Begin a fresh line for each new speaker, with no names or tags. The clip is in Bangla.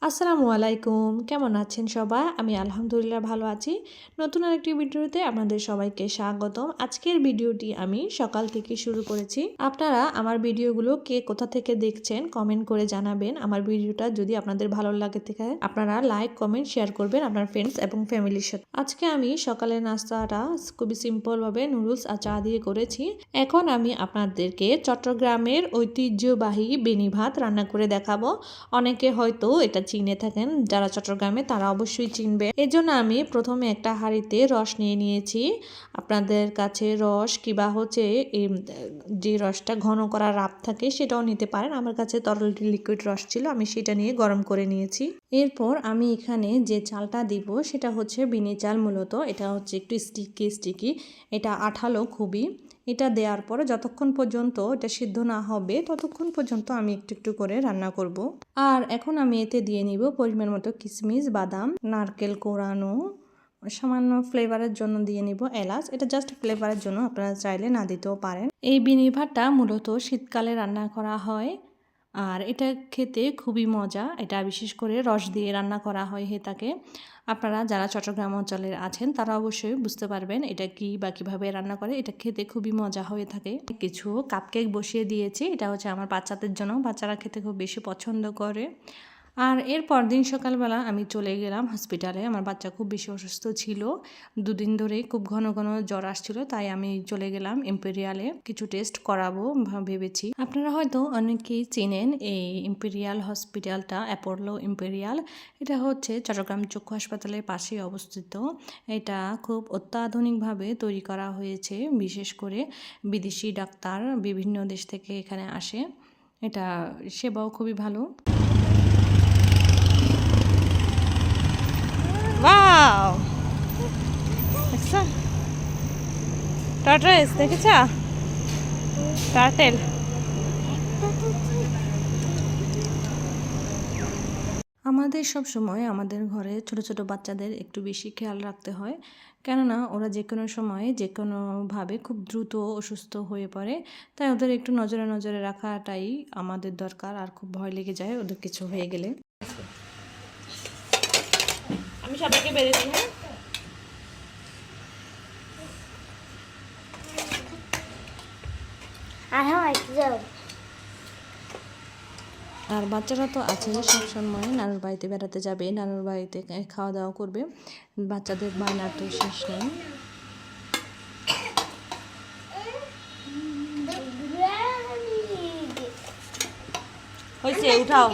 আসসালামু আলাইকুম, কেমন আছেন সবাই? আমি আলহামদুলিল্লাহ ভালো আছি। নতুন আরেকটি ভিডিওতে আপনাদের সবাইকে স্বাগতম। আজকের ভিডিওটি আমি সকাল থেকে শুরু করেছি। আপনারা আমার ভিডিওগুলো কে কোথা থেকে দেখছেন কমেন্ট করে জানাবেন। আমার ভিডিওটা যদি আপনাদের ভালো লাগে থাকে আপনারা লাইক, কমেন্ট, শেয়ার করবেন আপনার ফ্রেন্ডস এবং ফ্যামিলির সাথে। আজকে আমি সকালের নাস্তাটা খুবই সিম্পলভাবে নুডলস আর চা দিয়ে করেছি। এখন আমি আপনাদেরকে চট্টগ্রামের ঐতিহ্যবাহী বেনি ভাত রান্না করে দেখাবো। অনেকে হয়তো এটা চিনে থাকেন, যারা চট্টগ্রামে তারা অবশ্যই চিনবে। এই জন্য আমি প্রথমে একটা হাঁড়িতে রস নিয়ে নিয়েছি। আপনাদের কাছে রস কিবা হচ্ছে যে রসটা ঘন করা রাব থাকে সেটাও নিতে পারেন। আমার কাছে তরল লিকুইড রস ছিল, আমি সেটা নিয়ে গরম করে নিয়েছি। এরপর আমি এখানে যে চালটা দিব সেটা হচ্ছে বিনি চাল। মূলত এটা হচ্ছে একটু স্টিকি, এটা আঠালো খুবই। এটা দেওয়ার পরে যতক্ষণ পর্যন্ত এটা সিদ্ধ না হবে ততক্ষণ পর্যন্ত আমি একটু একটু করে রান্না করব। আর এখন আমি এতে দিয়ে নিব পরিমাণ মতো কিশমিশ, বাদাম, নারকেল কোরানো, সামান্য ফ্লেভারের জন্য দিয়ে নিব এলাচ। এটা জাস্ট ফ্লেভারের জন্য, আপনারা চাইলে না দিতেও পারেন। এই বিনি ভাতটা মূলত শীতকালে রান্না করা হয় আর এটা খেতে খুবই মজা। এটা বিশেষ করে রস দিয়ে রান্না করা হয় তাকে। আপনারা যারা চট্টগ্রাম অঞ্চলের আছেন তারা অবশ্যই বুঝতে পারবেন এটা কি বা কীভাবে রান্না করে। এটা খেতে খুবই মজা হয়ে থাকে। কিছু কাপকেক বসিয়ে দিয়েছি, এটা হচ্ছে আমার বাচ্চাদের জন্য, বাচ্চারা খেতে খুব বেশি পছন্দ করে। আর এর পরদিন সকালবেলা আমি চলে গেলাম হসপিটালে। আমার বাচ্চা খুব বেশি অসুস্থ ছিল, দুদিন ধরে খুব ঘন ঘন জ্বর আসছিল, তাই আমি চলে গেলাম ইম্পেরিয়ালে কিছু টেস্ট করাবো ভেবেছি। আপনারা হয়তো অনেকেই চেনেন এই ইম্পেরিয়াল হসপিটালটা, অ্যাপোলো ইম্পেরিয়াল। এটা হচ্ছে চট্টগ্রাম চক্ষু হাসপাতালের পাশেই অবস্থিত। এটা খুব অত্যাধুনিকভাবে তৈরি করা হয়েছে, বিশেষ করে বিদেশি ডাক্তার বিভিন্ন দেশ থেকে এখানে আসে। এটা সেবাও খুবই ভালো। ওয়াও, দেখছো টর্টয়েস, দেখেছ টার্টেল। আমাদের সব সময় আমাদের ঘরে ছোট ছোট বাচ্চাদের একটু বেশি খেয়াল রাখতে হয়, কেননা ওরা যে কোনো সময় যে কোনোভাবে খুব দ্রুত অসুস্থ হয়ে পড়ে। তাই ওদের একটু নজরে নজরে রাখাটাই আমাদের দরকার। আর খুব ভয় লেগে যায় ওদের কিছু হয়ে গেলে। আমি সবাইকে বেরিয়েছি। আর বাচ্চারা তো আছে সবসময় নানুর বাড়িতে বেড়াতে যাবে, নানুর বাড়িতে খাওয়া দাওয়া করবে। বাচ্চাদের বায়নার তো শেষ নেই। হয়েছে, উঠাও।